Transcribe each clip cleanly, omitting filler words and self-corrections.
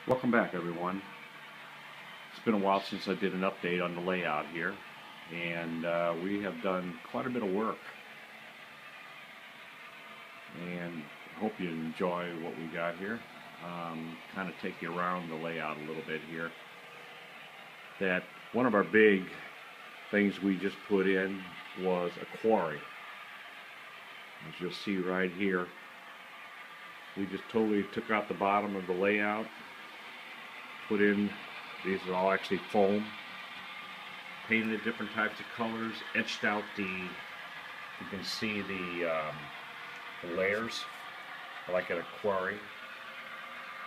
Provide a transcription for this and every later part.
Welcome back, everyone. It's been a while since I did an update on the layout here, and we have done quite a bit of work, and hope you enjoy what we got here. Kind of take you around the layout a little bit here. That one of our big things we just put in was a quarry. As you'll see right here, we just totally took out the bottom of the layout, put in, these are all actually foam, painted different types of colors, etched out you can see the layers like at a quarry,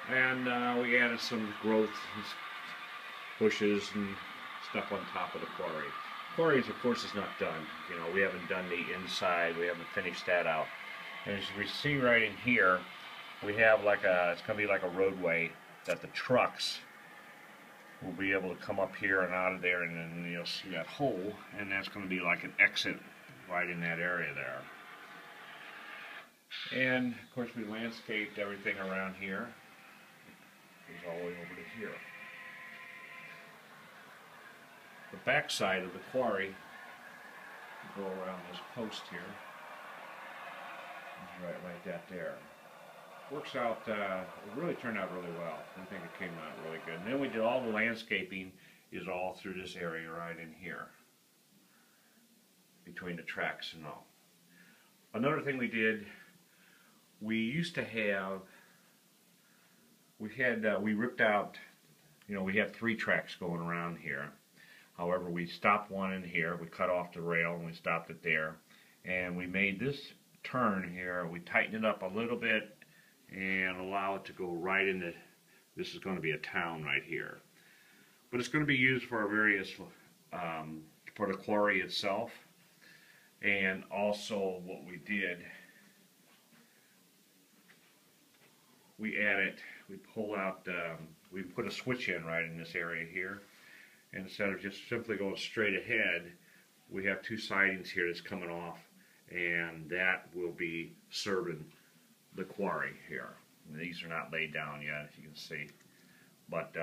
and we added some growth bushes and stuff on top of the quarry. Quarries, of course, is not done. You know, we haven't done the inside, we haven't finished that out. And as we see right in here, we have like it's going to be like a roadway that the trucks will be able to come up here and out of there, and then you'll see that hole, and that's going to be like an exit right in that area there. And of course we landscaped everything around here. It goes all the way over to here. The back side of the quarry, go around this post here, right that there. Works out, it really turned out really well. I think it came out really good. And then we did all the landscaping is all through this area right in here, between the tracks and all. Another thing we did, we used to have, we ripped out, you know, we have 3 tracks going around here. However, we stopped one in here, we cut off the rail and we stopped it there. And we made this turn here, we tightened it up a little bit and allow it to go right into, this is going to be a town right here. But it's going to be used for various, for the quarry itself. And also what we did, we pull out, we put a switch in right in this area here. And instead of just simply going straight ahead, we have 2 sidings here that's coming off, and that will be serving the quarry here. And these are not laid down yet, as you can see, but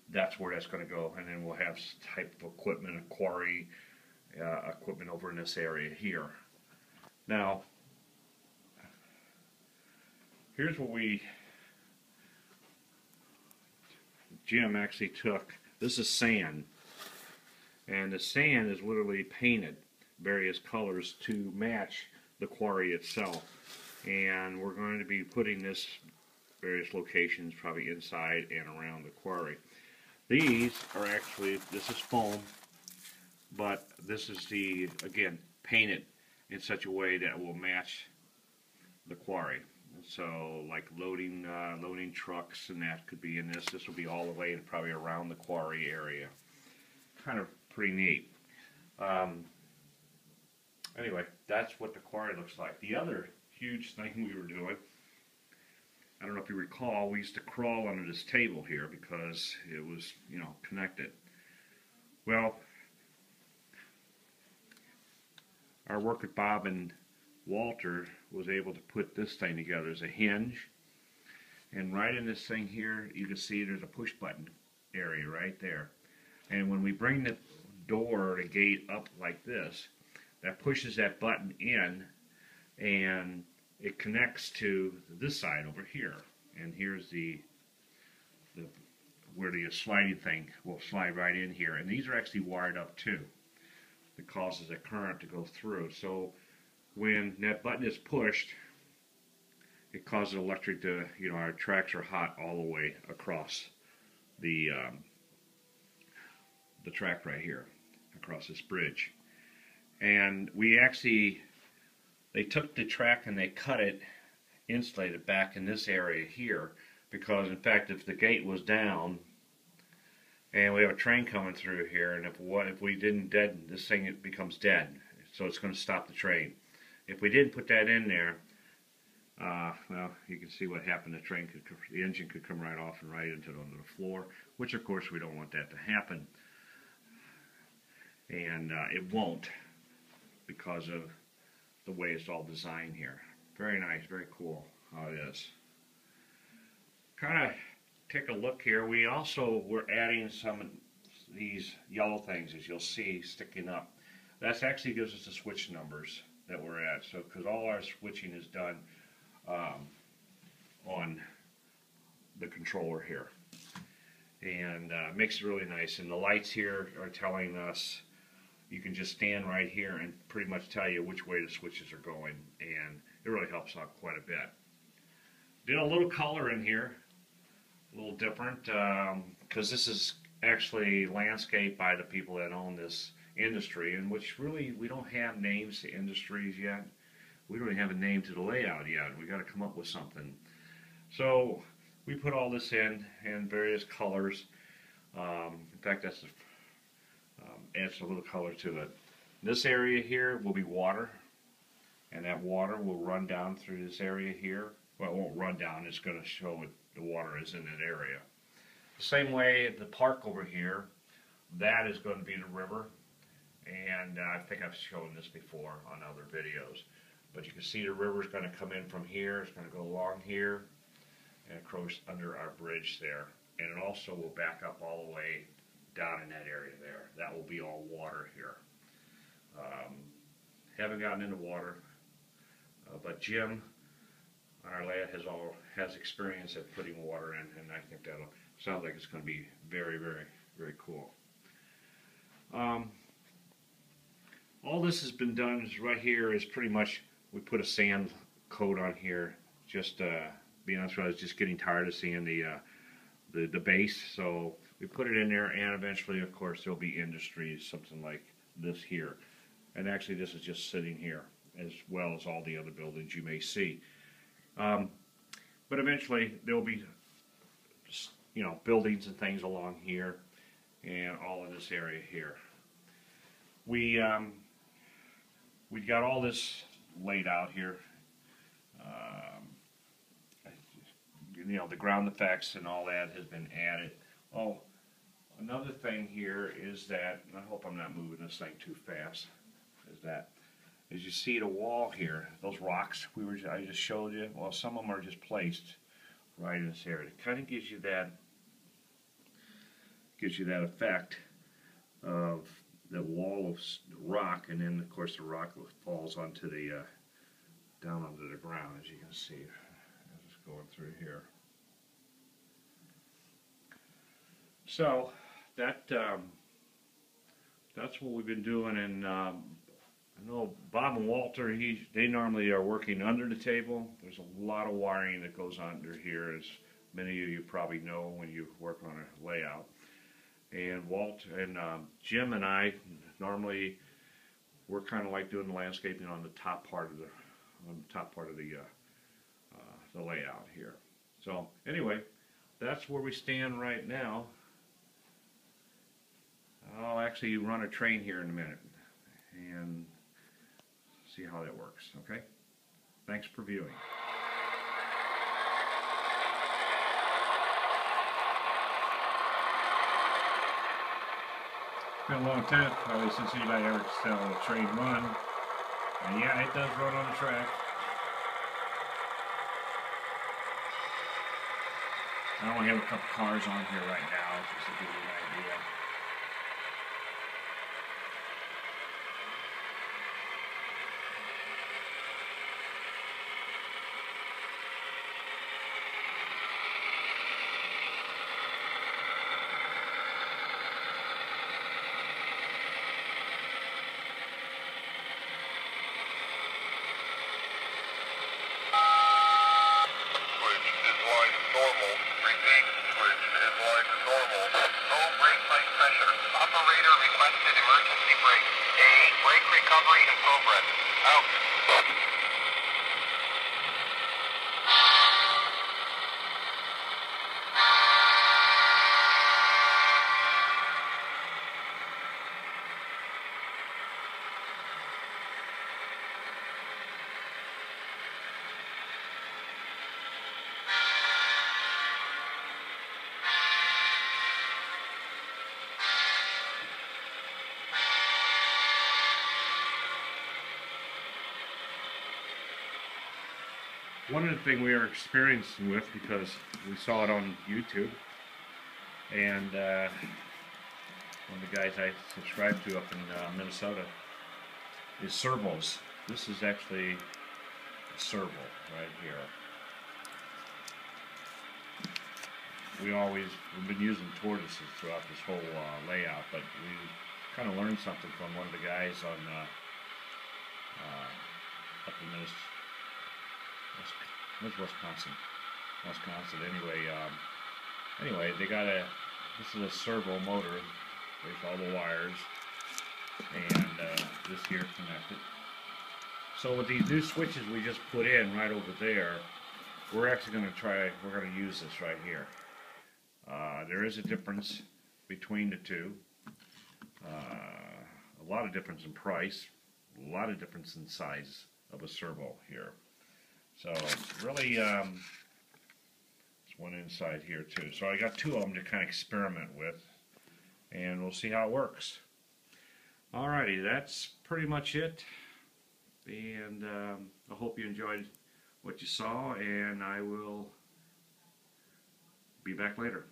that's where that's going to go. And then we'll have type of equipment, a quarry equipment over in this area here. Now, here's what Jim actually took. This is sand, and the sand is literally painted various colors to match the quarry itself. And we're going to be putting this various locations, probably inside and around the quarry. These are actually, this is foam, but this is again, painted in such a way that will match the quarry. So like loading trucks and that could be in this. This will be all the way and probably around the quarry area. Kind of pretty neat. Anyway, that's what the quarry looks like. The other huge thing we were doing, I don't know if you recall, we used to crawl under this table here because it was, you know, connected. Well, our work with Bob and Walter was able to put this thing together as a hinge, and right in this thing here you can see there's a push button area right there, and when we bring the door or the gate up like this, that pushes that button in and it connects to this side over here, and here's where the sliding thing will slide right in here, and these are actually wired up too. It causes a current to go through, so when that button is pushed, it causes electric to, you know, our tracks are hot all the way across the track right here, across this bridge. And they took the track and they cut it, insulated back in this area here, because in fact if the gate was down and we have a train coming through here, and if we didn't deaden this thing, it becomes dead, so it's going to stop the train. If we didn't put that in there, well, you can see what happened. The engine could come right off and right into the floor, which of course we don't want that to happen. And it won't, because of the way it's all designed here. Very nice, very cool how it is. Kind of take a look here, we also were adding some of these yellow things, as you'll see, sticking up. That actually gives us the switch numbers that we're at. So, because all our switching is done on the controller here, and makes it really nice. And the lights here are telling us, you can just stand right here and pretty much tell you which way the switches are going, and it really helps out quite a bit. Did a little color in here, a little different, because this is actually landscaped by the people that own this industry, and which really, we don't have names to industries yet. We don't even have a name to the layout yet. We got to come up with something. So we put all this in various colors. In fact, that's adds a little color to it. This area here will be water, and that water will run down through this area here. Well, it won't run down, it's going to show it, the water is in that area. The same way at the park over here, that is going to be the river, and I think I've shown this before on other videos. But you can see the river is going to come in from here, it's going to go along here, and across under our bridge there. And it also will back up all the way down in that area there. That will be all water here. Haven't gotten into water, but Jim, our lad, has experience at putting water in, and I think that'll sounds like it's going to be very, very, very cool. All this has been done is right here is pretty much, we put a sand coat on here. Just being honest with you, I was just getting tired of seeing the base, so we put it in there, and eventually, of course, there'll be industries, something like this here. And actually, this is just sitting here, as well as all the other buildings you may see. But eventually, there'll be, you know, buildings and things along here, and all in this area here. We got all this laid out here. You know, the ground effects and all that has been added. Oh, another thing here is that, and I hope I'm not moving this thing too fast, is that as you see the wall here, those rocks I just showed you, well, some of them are just placed right in this area. It kind of gives you that effect of the wall of rock, and then of course the rock falls onto the down onto the ground, as you can see. I'm just going through here. So that's what we've been doing, and I know Bob and Walter, they normally are working under the table. There's a lot of wiring that goes under here, as many of you probably know when you work on a layout. And Jim and I normally, we're kind of like doing the landscaping on the top part of the layout here. So anyway, that's where we stand right now. I'll actually run a train here in a minute and see how that works, okay? Thanks for viewing. It's been a long time, probably since anybody ever saw a train run. And yeah, it does run on the track. I only have a couple cars on here right now, just to give you an idea. Normal. Repeat, switch is line to normal. No brake light. one of the things we are experiencing with, because we saw it on YouTube, and one of the guys I subscribe to up in Minnesota is servos. This is actually a servo right here. We've been using tortoises throughout this whole layout, but we kind of learned something from one of the guys on up in Wisconsin. Anyway, they got this is a servo motor. There's all the wires, and this here connected. So with these new switches we just put in right over there, we're actually going to use this right here. There is a difference between the two. A lot of difference in price, a lot of difference in size of a servo here. So really, there's one inside here too. So I got two of them to kind of experiment with, and we'll see how it works. Alrighty, that's pretty much it. And I hope you enjoyed what you saw, and I will be back later.